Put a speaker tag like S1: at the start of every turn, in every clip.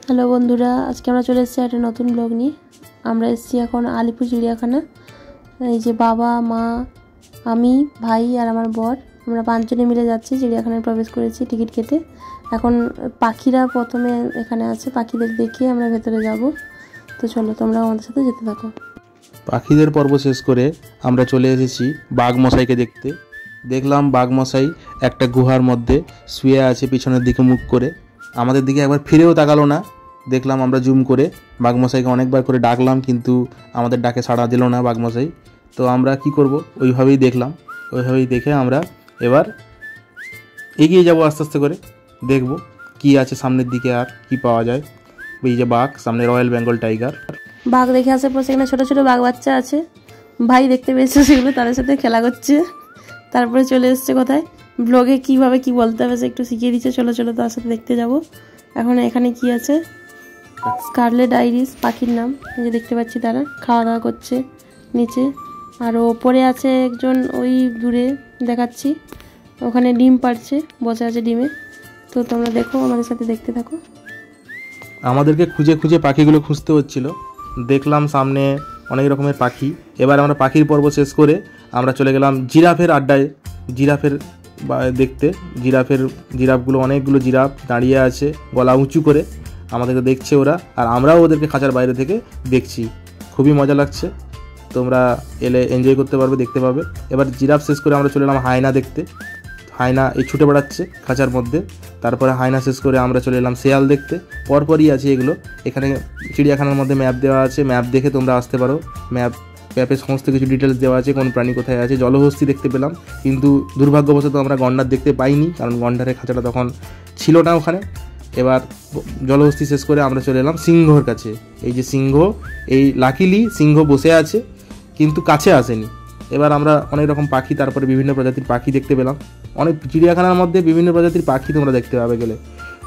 S1: Hello বন্ধুরা, আজকে আমরা চলে এসেছি একটা নতুন ব্লগ নিয়ে। আমরা এসেছি এখন আলিপুর চিড়িয়াখানা। এই যে বাবা, মা, আমি, ভাই আর আমার বর, আমরা 5 জনে মিলে যাচ্ছি। চিড়িয়াখানায় প্রবেশ করেছি টিকিট কেটে। এখন পাখিরা প্রথমে এখানে আছে, পাখিদের দেখে আমরা ভেতরে যাব। তো চলো, তোমরা আমাদের সাথে যেতে থাকো।
S2: পাখিদের পর্ব শেষ করে আমরা চলে এসেছি বাঘ মশাইকে দেখতে। দেখলাম বাঘ মশাই একটা গুহার মধ্যে শুয়ে আছে পিছনের দিকে মুখ করে। আমাদের দিকে একবার ফিরেও তাকালো না। দেখলাম আমরা জুম করে বাঘমশাইকে অনেকবার করে ডাকলাম, কিন্তু আমাদের ডাকে সাড়া দিল না বাঘমশাই। তো আমরা কি করব, ওইভাবেই দেখলাম। ওইভাবেই দেখে আমরা এবার এগিয়ে যাব আস্তে আস্তে করে, দেখব কি আছে সামনের দিকে আর কি পাওয়া যায়। এই যে বাঘ, সামনে রয়্যাল বেঙ্গল টাইগার।
S1: বাঘ দেখে আসার পর সেখানে ছোটো ছোটো বাঘ বাচ্চা আছে, ভাই দেখতে পেয়েছে সেগুলো, তাদের সাথে খেলা করছে। তারপরে চলে এসছে কোথায়, ব্লগে কীভাবে কি বলতে হবে সে একটু শিখিয়ে দিচ্ছে। চলো চলো, তার সাথে দেখতে যাব। এখন এখানে কি আছে, স্কারলেট আইরিস পাখির নাম। যে দেখতে পাচ্ছি তারা খাওয়া দাওয়া করছে নিচে, আর ওপরে আছে একজন, ওই দূরে দেখাচ্ছি, ওখানে ডিম পাড়ছে, বসে আছে ডিমে। তো তোমরা দেখো, আমাদের সাথে দেখতে থাকো।
S2: আমাদেরকে খুঁজে খুঁজে পাখিগুলো খুঁজতে হচ্ছিল। দেখলাম সামনে অনেক রকমের পাখি। এবার আমরা পাখির পর্ব শেষ করে আমরা চলে গেলাম জিরাফের আড্ডায়, জিরাফের দেখতে। জিরাফগুলো, অনেকগুলো জিরাফ দাঁড়িয়ে আছে গলা উঁচু করে, আমাদেরকে দেখছে ওরা, আর আমরাও ওদেরকে খাঁচার বাইরে থেকে দেখছি। খুবই মজা লাগছে, তোমরা এলে এনজয় করতে পারবে, দেখতে পাবে। এবার জিরাফ শেষ করে আমরা চলে এলাম হায়না দেখতে। হায়না এই ছুটে বেড়াচ্ছে খাঁচার মধ্যে। তারপরে হায়না শেষ করে আমরা চলে এলাম শেয়াল দেখতে। পরপরই আছে এগুলো। এখানে চিড়িয়াখানার মধ্যে ম্যাপ দেওয়া আছে, ম্যাপ দেখে তোমরা আসতে পারো। ম্যাপে সমস্ত কিছু ডিটেলস দেওয়া আছে, কোন প্রাণী কোথায় আছে। জলহস্তি দেখতে পেলাম, কিন্তু দুর্ভাগ্যবশত আমরা গন্ডার দেখতে পাইনি, কারণ গন্ডারের খাঁচাটা তখন ছিল না ওখানে। এবার জলহস্তি শেষ করে আমরা চলে এলাম সিংহর কাছে। এই যে সিংহ, এই লাকিলি সিংহ বসে আছে, কিন্তু কাছে আসেনি। এবার আমরা অনেক রকম পাখি, তারপরে বিভিন্ন প্রজাতির পাখি দেখতে পেলাম। অনেক চিড়িয়াখানার মধ্যে বিভিন্ন প্রজাতির পাখি তোমরা দেখতে পাবে, গেলে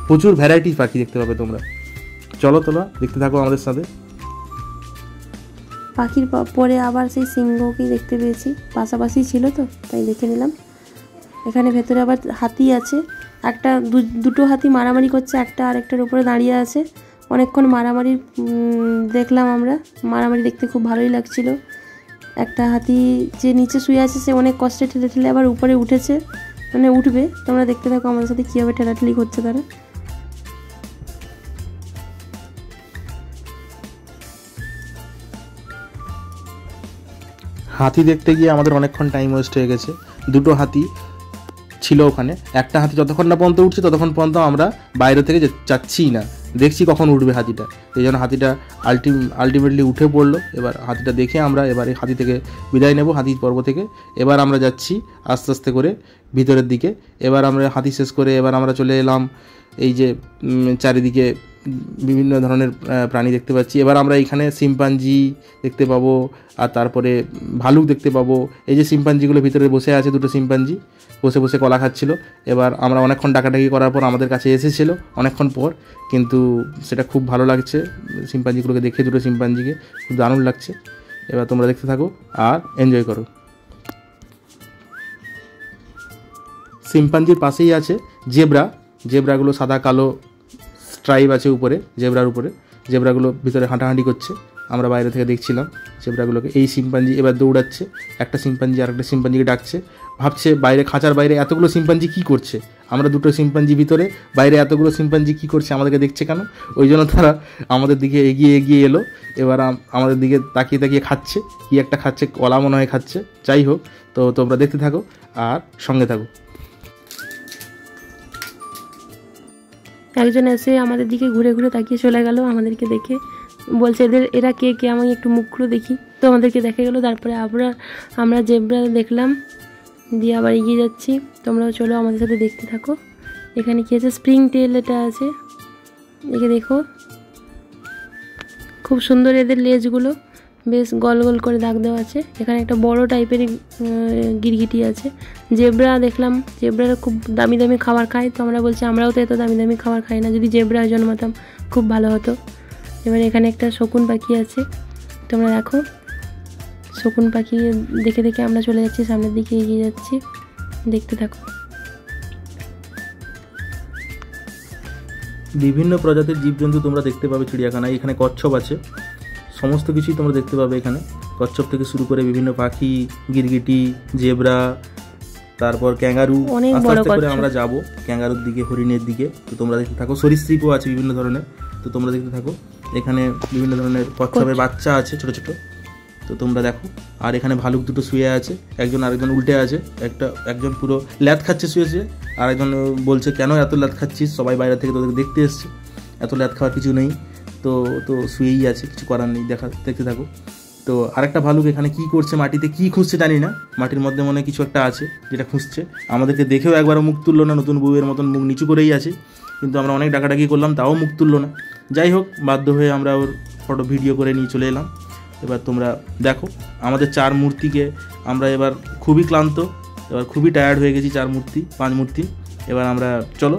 S2: প্রচুর ভ্যারাইটির পাখি দেখতে পাবে তোমরা। চলো তোমরা দেখতে থাকো আমাদের সাথে।
S1: পাখির পরে আবার সেই সিংহকেই দেখতে পেয়েছি, পাশাপাশি ছিল তো তাই দেখে নিলাম। এখানে ভেতরে আবার হাতি আছে, একটা দুটো হাতি মারামারি করছে, একটা আরেকটার উপরে দাঁড়িয়ে আছে। অনেকক্ষণ মারামারি দেখলাম আমরা, মারামারি দেখতে খুব ভালোই লাগছিল। একটা হাতি যে নিচে শুয়ে আছে সে অনেক কষ্টে ঠেলে ঠেলে আবার উপরে উঠেছে, মানে উঠবে। তোমরা দেখতে থাকো আমাদের সাথে কীভাবে ঠেলাঠেলি করছে তারা।
S2: হাতি দেখতে গিয়ে আমাদের অনেকক্ষণ টাইম ওয়েস্ট হয়ে গেছে। দুটো হাতি ছিল ওখানে। একটা হাতি যতক্ষণ না পর্যন্ত উঠছে ততক্ষণ পর্যন্ত আমরা বাইরে থেকে যাচ্ছি না, দেখছি কখন উঠবে হাতিটা। এই জন্য হাতিটা আলটিমেটলি উঠে পড়লো। এবার হাতিটা দেখে আমরা এবার এই হাতি থেকে বিদায় নেব, হাতি পর্ব থেকে। এবার আমরা যাচ্ছি আস্তে আস্তে করে ভিতরের দিকে। এবার আমরা হাতি শেষ করে এবার আমরা চলে এলাম, এই যে চারিদিকে বিভিন্ন ধরনের প্রাণী দেখতে পাচ্ছি। এবার আমরা এখানে শিম্পাঞ্জি দেখতে পাবো, আর তারপরে ভালুক দেখতে পাবো। এই যে শিম্পাঞ্জিগুলো ভিতরে বসে আছে, দুটো শিম্পাঞ্জি বসে বসে কলা খাচ্ছিল। এবার আমরা অনেকক্ষণ ডাকাডাকি করার পর আমাদের কাছে এসেছিলো অনেকক্ষণ পর, কিন্তু সেটা খুব ভালো লাগছে শিম্পাঞ্জিগুলোকে দেখে, দুটো শিম্পাঞ্জিকে খুব দারুণ লাগছে। এবার তোমরা দেখতে থাকো আর এনজয় করো। শিম্পাঞ্জির পাশেই আছে জেব্রাগুলো সাদা কালো স্ট্রাইপ আছে উপরে, জেব্রার উপরে। জেব্রাগুলো ভিতরে হাঁটাহাঁটি করছে, আমরা বাইরে থেকে দেখছিলাম জেব্রাগুলোকে। এই শিম্পাঞ্জি এবার দৌড়াচ্ছে, একটা শিম্পাঞ্জি আরেকটা শিম্পাঞ্জিকে ডাকছে, ভাবছে বাইরে খাঁচার বাইরে এতগুলো শিম্পাঞ্জি কী করছে, আমরা দুটো শিম্পাঞ্জি ভিতরে, বাইরে এতগুলো শিম্পাঞ্জি কী করছে, আমাদেরকে দেখছে কেন। ওই জন্য তারা আমাদের দিকে এগিয়ে এগিয়ে এলো। এবার আমাদের দিকে তাকিয়ে তাকিয়ে খাচ্ছে, কি একটা খাচ্ছে, কলা মনে হয় খাচ্ছে। যাই হোক, তো তোমরা দেখতে থাকো আর সঙ্গে থাকো।
S1: একজন এসে আমাদের দিকে ঘুরে ঘুরে তাকিয়ে চলে গেল, আমাদেরকে দেখে বলছে এরা কে কে, আমি একটু মুখগুলো দেখি। তো আমাদেরকে দেখে গেলো। তারপরে আমরা জেব্রা দেখলাম, দিয়ে আবার এগিয়ে যাচ্ছি। তোমরাও চলো আমাদের সাথে দেখতে থাকো। এখানে কি আছে, স্প্রিং টেল এটা আছে, একে দেখো, খুব সুন্দর এদের লেজগুলো, বেশ গোল গোল করে দাগ দেওয়া আছে। এখানে একটা বড় টাইপের গিরগিটি আছে। জেব্রা দেখলাম, জেব্রারা খুব দামি দামি খাবার খায়। তো আমরা বলছি আমরাও তো এত দামি দামি খাবার খাই না, যদি জেব্রা জন্মাতাম খুব ভালো হতো। এবার এখানে একটা শকুন পাখি আছে, তোমরা দেখো। শকুন পাখি দেখে দেখে আমরা চলে যাচ্ছি, সামনের দিকে এগিয়ে যাচ্ছি, দেখতে থাকো।
S2: বিভিন্ন প্রজাতির জীবজন্তু তোমরা দেখতে পাবে চিড়িয়াখানায়। এখানে কচ্ছপ আছে, সমস্ত কিছুই তোমরা দেখতে পাবে এখানে। কচ্ছপ থেকে শুরু করে বিভিন্ন পাখি, গিরগিটি, জেব্রা, তারপর ক্যাঙ্গারু। আস্তে আস্তে করে আমরা যাব ক্যাঙ্গারুর দিকে, হরিণের দিকে। তো তোমরা দেখতে থাকো। সরীসৃপও আছে বিভিন্ন ধরনের, তো তোমরা দেখতে থাকো। এখানে বিভিন্ন ধরনের কচ্ছপের বাচ্চা আছে ছোট ছোট, তো তোমরা দেখো। আর এখানে ভালুক দুটো শুয়ে আছে, একজন আরেকজন উল্টে আছে। একজন পুরো ল্যাদ খাচ্ছে শুয়ে শুয়ে, আর একজন বলছে কেন এত ল্যাদ খাচ্ছিস, সবাই বাইরে থেকে তোদের দেখতে এসছে, এত ল্যাদ খাওয়ার কিছু নেই। তো শুয়েই আছে, কিছু করার নেই, দেখতে থাকো। তো আরেকটা ভালুক এখানে কি করছে, মাটিতে কি খুঁজছে জানি না, মাটির মধ্যে মনে কিছু একটা আছে যেটা খুঁজছে। আমাদেরকে দেখেও একবারও মুখ তুললো না, নতুন বউয়ের মতন মুখ নিচু করেই আছে। কিন্তু আমরা অনেক ডাকাডাকি করলাম, তাও মুখ তুললো না। যাই হোক, বাধ্য হয়ে আমরা ওর ফটো ভিডিও করে নিয়ে চলে এলাম। এবার তোমরা দেখো আমাদের 4 মূর্তিকে আমরা এবার খুবই ক্লান্ত, এবার খুবই টায়ার্ড হয়ে গেছি। 5 মূর্তি। এবার আমরা চলো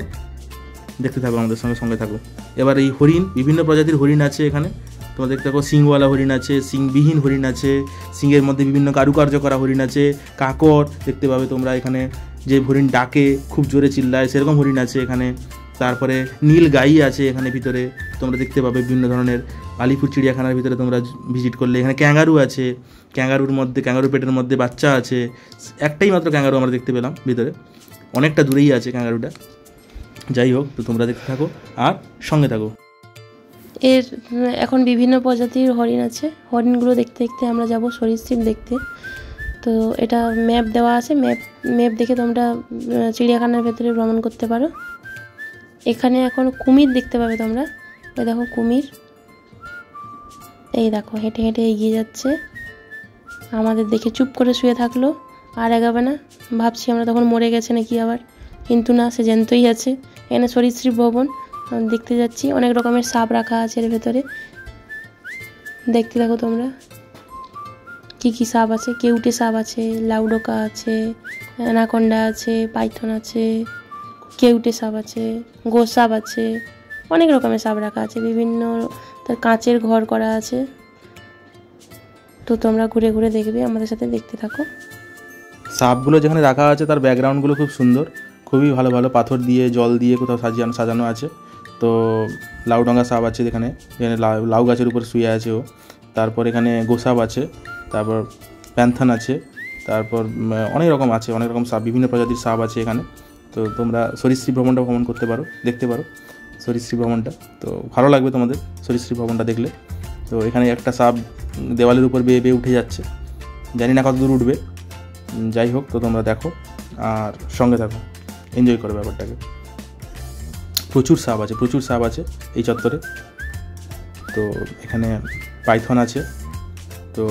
S2: দেখতে থাকো, আমাদের সঙ্গে থাকো। এবার এই হরিণ, বিভিন্ন প্রজাতির হরিণ আছে এখানে। তোমরা দেখতে থাকো। সিংওয়ালা হরিণ আছে, সিংবিহীন হরিণ আছে, সিংয়ের মধ্যে বিভিন্ন কারুকার্য করা হরিণ আছে, কাকর দেখতে পাবে তোমরা এখানে, যে হরিণ ডাকে খুব জোরে চিল্লায় সেরকম হরিণ আছে এখানে। তারপরে নীল গাই আছে এখানে ভিতরে, তোমরা দেখতে পাবে বিভিন্ন ধরনের। আলিপুর চিড়িয়াখানার ভিতরে তোমরা ভিজিট করলে এখানে ক্যাঙ্গারু আছে, ক্যাঙ্গারুর পেটের মধ্যে বাচ্চা আছে। একটাই মাত্র ক্যাঙ্গারু আমরা দেখতে পেলাম ভিতরে, অনেকটা দূরেই আছে ক্যাঙ্গারুটা। যাই হোক, তো তোমরা দেখতে থাকো আর সঙ্গে থাকো।
S1: এর এখন বিভিন্ন প্রজাতির হরিণ আছে, হরিণগুলো দেখতে দেখতে আমরা যাব সরীসৃপ দেখতে। তো এটা ম্যাপ দেওয়া আছে, ম্যাপ দেখে তোমরা চিড়িয়াখানার ভেতরে ভ্রমণ করতে পারো। এখানে এখন কুমির দেখতে পাবে তোমরা। এই দেখো কুমির, এই দেখো হেঁটে হেঁটে এগিয়ে যাচ্ছে। আমাদের দেখে চুপ করে শুয়ে থাকলো, আর এগাবে না। ভাবছি আমরা তখন মরে গেছে নাকি আবার, কিন্তু না, সে জ্যান্তই আছে। এখানে সরীসৃপ ভবন দেখতে যাচ্ছি, অনেক রকমের সাপ রাখা আছে এর ভেতরে। দেখতে থাকো তোমরা কি কি সাপ আছে। কেউটে সাপ আছে, লাউডোকা আছে, অ্যানাকোন্ডা আছে, পাইথন আছে, কেউটে সাপ আছে, গোসাপ আছে, অনেক রকমের সাপ রাখা আছে। বিভিন্ন তার কাঁচের ঘর করা আছে। তো তোমরা ঘুরে ঘুরে দেখবে, আমাদের সাথে দেখতে থাকো।
S2: সাপগুলো যেখানে রাখা আছে তার ব্যাকগ্রাউন্ডগুলো খুব সুন্দর, খুবই ভালো ভালো পাথর দিয়ে, জল দিয়ে কোথাও সাজানো আছে। তো লাউডাঙ্গা সাপ আছে এখানে লাউ গাছের উপর শুয়ে আছে ও। তারপর এখানে গোসাপ আছে, তারপর প্যান্থান আছে, তারপর অনেক রকম আছে, অনেক রকম সাপ, বিভিন্ন প্রজাতির সাপ আছে এখানে। তো তোমরা সরীসৃপ ভ্রমণটা ভ্রমণ করতে পারো, দেখতে পারো সরীসৃপ ভ্রমণটা। তো ভালো লাগবে তোমাদের সরীসৃপ ভ্রমণটা দেখলে। তো এখানে একটা সাপ দেওয়ালের উপর বেয়ে বেয়ে উঠে যাচ্ছে, জানি না কত দূর উঠবে। যাই হোক, তো তোমরা দেখো আর সঙ্গে থাকো, এনজয় করো ব্যাপারটাকে। প্রচুর সাপ আছে এই চত্বরে। তো এখানে পাইথন আছে, তো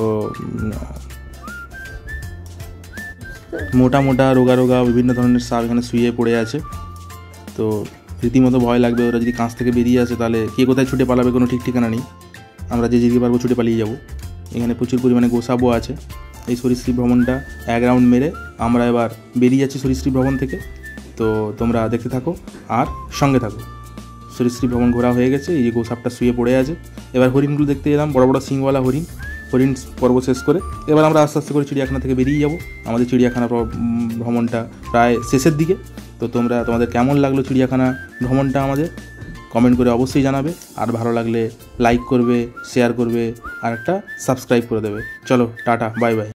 S2: মোটা মোটা রোগা রোগা বিভিন্ন ধরনের সাপ এখানে শুয়ে পড়ে আছে। তো রীতিমতো ভয় লাগবে, ওরা যদি কাঁচ থেকে বেরিয়ে আসে তাহলে কে কোথায় ছুটে পালাবে কোনো ঠিক ঠিকানা নেই। আমরা যেদিকে পারবো ছুটে পালিয়ে যাব। এখানে প্রচুর পরিমাণে গোসাপও আছে। এই সরীসৃপ ভ্রমণটা 1 রাউন্ড মেরে আমরা এবার বেরিয়ে যাচ্ছি সরীসৃপ ভ্রমণ থেকে। তো তোমরা দেখতে থাকো আর সঙ্গে থাকো। সরীসৃপ ভ্রমণ ঘোরা হয়ে গেছে, এই যে গোসাপটা শুয়ে পড়ে আছে। এবার হরিণগুলো দেখতে এলাম, বড় বড় সিংওয়ালা হরিণ পর্ব শেষ করে এবার আমরা আস্তে আস্তে করে চিড়িয়াখানা থেকে বেরিয়ে যাব। আমাদের চিড়িয়াখানা ভ্রমণটা প্রায় শেষের দিকে। তো তোমাদের কেমন লাগলো চিড়িয়াখানা ভ্রমণটা আমাদের কমেন্ট করে অবশ্যই জানাবে। আর ভালো লাগলে লাইক করবে, শেয়ার করবে, আর একটা সাবস্ক্রাইব করে দেবে। চলো টাটা, বাই বাই।